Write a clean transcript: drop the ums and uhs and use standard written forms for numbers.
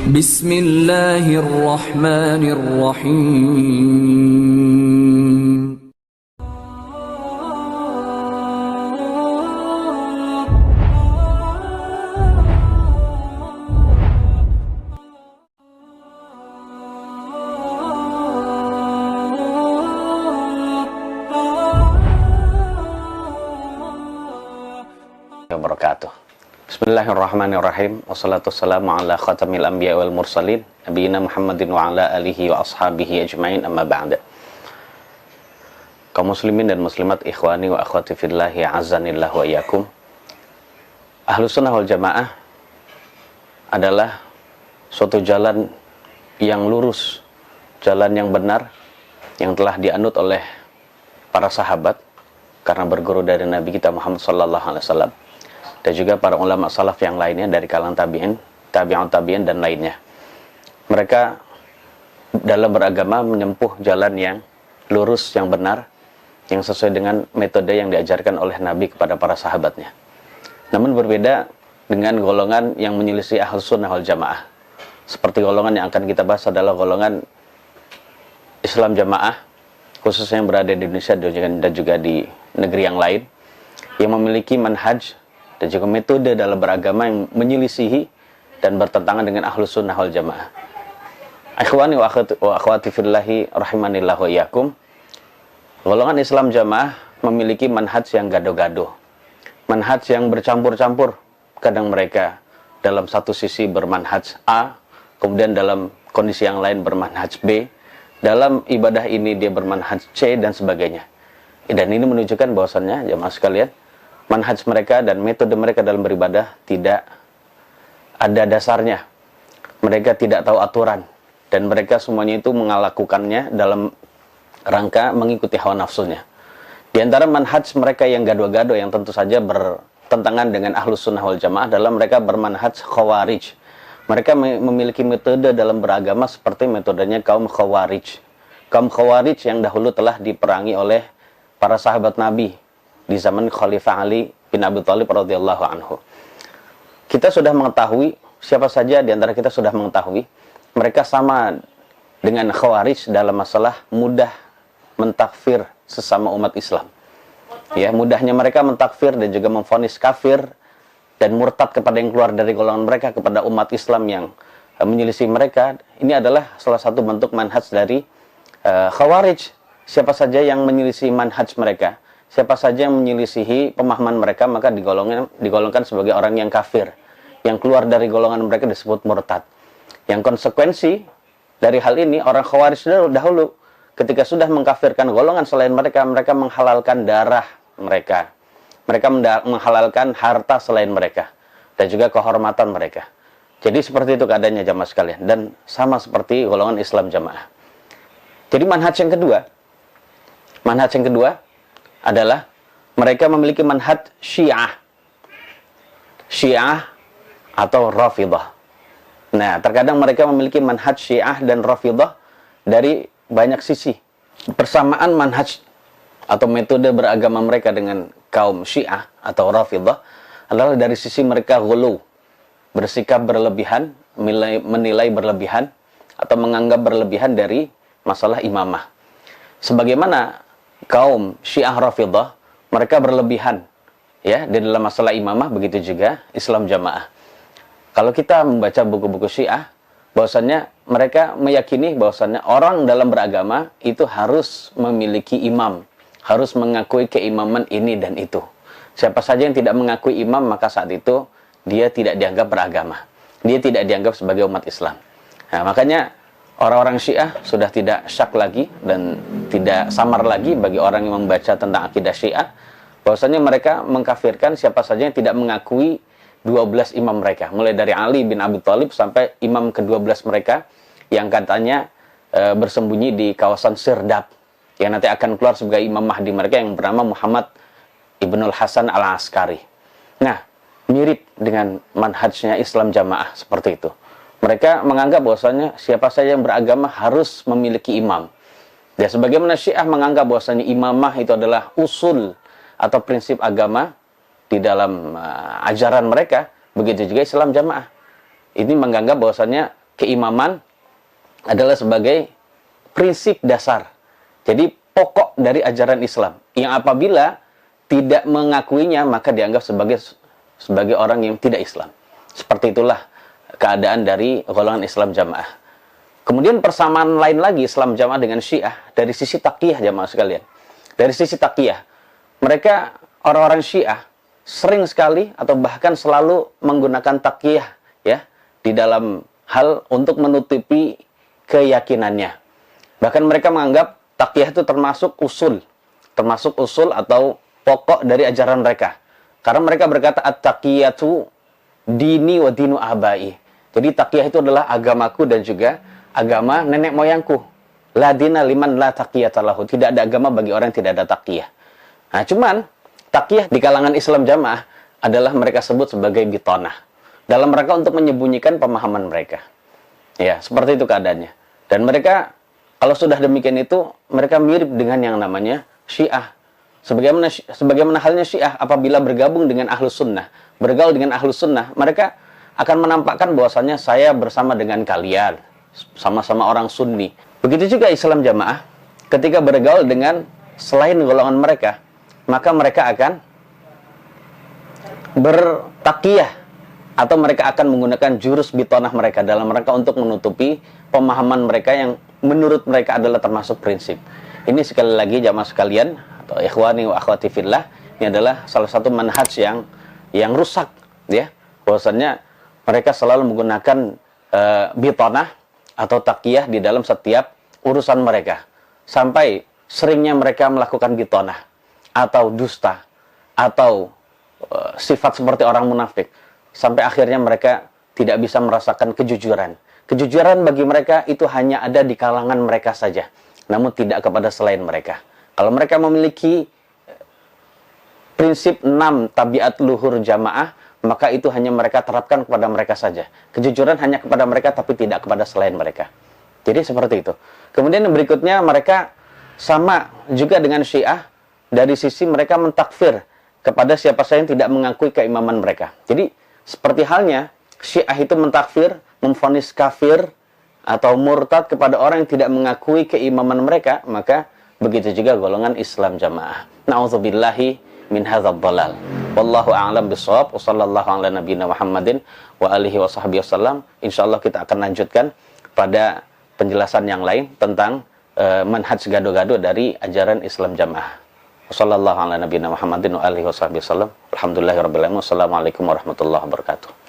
Bismillahirrahmanirrahim. Wabarakatuh. Bismillahirrahmanirrahim. Wassalatu wassalamu ala khatamil anbiya wal mursalin nabiyina Muhammadin wa ala alihi wa ashabihi ajmain, amma ba'da. Kaum muslimin dan muslimat, ikhwani wa akhwati fillahi, azanillah wa iyyakum. Ahlus sunnah wal jamaah adalah suatu jalan yang lurus, jalan yang benar, yang telah dianut oleh para sahabat karena berguru dari Nabi kita Muhammad sallallahu alaihi wasallam, dan juga para ulama salaf yang lainnya dari kalangan tabi'in, tabi'ut tabi'in dan lainnya. Mereka dalam beragama menempuh jalan yang lurus, yang benar, yang sesuai dengan metode yang diajarkan oleh Nabi kepada para sahabatnya. Namun berbeda dengan golongan yang menyelisih Ahlus Sunnah wal Jamaah. Seperti golongan yang akan kita bahas adalah golongan Islam Jamaah, khususnya yang berada di Indonesia dan juga di negeri yang lain, yang memiliki manhaj dan juga metode dalam beragama yang menyelisihi dan bertentangan dengan Ahlus Sunnah wal Jamaah. Ikhwani wa akhwati fillahi rahimanillah wa iyyakum. Golongan Islam Jamaah memiliki manhaj yang gaduh-gaduh, manhaj yang bercampur-campur. Kadang mereka dalam satu sisi bermanhaj A, kemudian dalam kondisi yang lain bermanhaj B, dalam ibadah ini dia bermanhaj C, dan sebagainya. Dan ini menunjukkan bahwasannya jamaah sekalian, manhaj mereka dan metode mereka dalam beribadah tidak ada dasarnya. Mereka tidak tahu aturan, dan mereka semuanya itu melakukannya dalam rangka mengikuti hawa nafsunya. Di antara manhaj mereka yang gaduh-gaduh, yang tentu saja bertentangan dengan Ahlus Sunnah wal Jamaah, adalah mereka bermanhaj Khawarij. Mereka memiliki metode dalam beragama seperti metodenya kaum Khawarij. Kaum Khawarij yang dahulu telah diperangi oleh para sahabat Nabi di zaman Khalifah Ali bin Abi Thalib radhiyallahu anhu. Kita sudah mengetahui, siapa saja di antara kita sudah mengetahui, mereka sama dengan Khawarij dalam masalah mudah mentakfir sesama umat Islam. Ya, mudahnya mereka mentakfir dan juga memvonis kafir dan murtad kepada yang keluar dari golongan mereka, kepada umat Islam yang menyelisih mereka. Ini adalah salah satu bentuk manhaj dari Khawarij. Siapa saja yang menyelisih manhaj mereka, siapa saja yang menyelisihi pemahaman mereka, maka digolongkan sebagai orang yang kafir. Yang keluar dari golongan mereka disebut murtad. Yang konsekuensi dari hal ini, orang Khawarij dahulu ketika sudah mengkafirkan golongan selain mereka, mereka menghalalkan darah mereka. Mereka menghalalkan harta selain mereka, dan juga kehormatan mereka. Jadi seperti itu keadaannya jamaah sekalian, dan sama seperti golongan Islam Jamaah. Jadi manhaj yang kedua adalah mereka memiliki manhaj Syiah atau Rafidah. Nah, terkadang mereka memiliki manhaj Syiah dan Rafidah dari banyak sisi. Persamaan manhaj atau metode beragama mereka dengan kaum Syiah atau Rafidah adalah dari sisi mereka ghulu, bersikap berlebihan, menilai berlebihan, atau menganggap berlebihan dari masalah imamah. Sebagaimana kaum Syiah Rafidah, mereka berlebihan ya di dalam masalah imamah, begitu juga Islam Jamaah. Kalau kita membaca buku-buku Syiah, bahwasannya mereka meyakini bahwasannya orang dalam beragama itu harus memiliki imam, harus mengakui keimaman ini dan itu. Siapa saja yang tidak mengakui imam, maka saat itu dia tidak dianggap beragama, dia tidak dianggap sebagai umat Islam. Nah, makanya orang-orang Syiah sudah tidak syak lagi dan tidak samar lagi bagi orang yang membaca tentang akidah Syiah, bahwasanya mereka mengkafirkan siapa saja yang tidak mengakui 12 imam mereka, mulai dari Ali bin Abi Thalib sampai imam ke-12 mereka yang katanya bersembunyi di kawasan Sirdab, yang nanti akan keluar sebagai imam Mahdi mereka yang bernama Muhammad Ibnul Hasan al-Askari. Nah, mirip dengan manhajnya Islam Jamaah seperti itu. Mereka menganggap bahwasanya siapa saja yang beragama harus memiliki imam. Ya, sebagaimana Syiah menganggap bahwasanya imamah itu adalah usul atau prinsip agama di dalam ajaran mereka, begitu juga Islam Jamaah. Ini menganggap bahwasanya keimaman adalah sebagai prinsip dasar. Jadi pokok dari ajaran Islam yang apabila tidak mengakuinya maka dianggap sebagai orang yang tidak Islam. Seperti itulah keadaan dari golongan Islam Jamaah. Kemudian persamaan lain lagi Islam Jamaah dengan Syiah dari sisi taqiyah jamaah sekalian. Dari sisi taqiyah, mereka orang-orang Syiah sering sekali atau bahkan selalu menggunakan taqiyah ya di dalam hal untuk menutupi keyakinannya. Bahkan mereka menganggap taqiyah itu termasuk usul atau pokok dari ajaran mereka. Karena mereka berkata at-taqiyatu dini wa dinu abai. Jadi taqiyah itu adalah agamaku dan juga agama nenek moyangku. La dina liman la taqiyata lahu. Tidak ada agama bagi orang yang tidak ada taqiyah. Nah, cuman taqiyah di kalangan Islam Jamaah adalah mereka sebut sebagai bitanah. Dalam rangka untuk menyembunyikan pemahaman mereka. Ya, seperti itu keadaannya. Dan mereka kalau sudah demikian itu mereka mirip dengan yang namanya Syiah. Sebagaimana halnya Syiah apabila bergabung dengan Ahlus Sunnah, bergaul dengan Ahlus Sunnah, mereka akan menampakkan bahwasanya saya bersama dengan kalian, sama-sama orang Sunni. Begitu juga Islam Jamaah, ketika bergaul dengan selain golongan mereka, maka mereka akan bertaqiyah atau mereka akan menggunakan jurus bitonah mereka dalam rangka untuk menutupi pemahaman mereka yang menurut mereka adalah termasuk prinsip. Ini sekali lagi jamaah sekalian atau ikhwani wa akhwati fillah, ini adalah salah satu manhaj yang rusak ya. Bahwasanya mereka selalu menggunakan bitonah atau taqiyah di dalam setiap urusan mereka. Sampai seringnya mereka melakukan bitonah atau dusta atau sifat seperti orang munafik. Sampai akhirnya mereka tidak bisa merasakan kejujuran. Kejujuran bagi mereka itu hanya ada di kalangan mereka saja, namun tidak kepada selain mereka. Kalau mereka memiliki prinsip 6 tabiat luhur jamaah, maka itu hanya mereka terapkan kepada mereka saja. Kejujuran hanya kepada mereka, tapi tidak kepada selain mereka. Jadi seperti itu. Kemudian yang berikutnya, mereka sama juga dengan Syiah, dari sisi mereka mentakfir kepada siapa saja yang tidak mengakui keimaman mereka. Jadi seperti halnya Syiah itu mentakfir, memvonis kafir atau murtad kepada orang yang tidak mengakui keimaman mereka, maka begitu juga golongan Islam Jamaah. Na'udzubillahi min hadzal dhalal. Wallahu a'lam bishawab. Wassallallahu ala nabiyina Muhammadin wa alihi wa sahbihi wasallam. Insyaallah kita akan lanjutkan pada penjelasan yang lain tentang manhaj gado-gado dari ajaran Islam Jamaah. Wassallallahu ala nabiyina Muhammadin wa alihi wa sahbihi wasallam. Alhamdulillahirabbil alamin. Wassalamualaikum warahmatullahi wabarakatuh.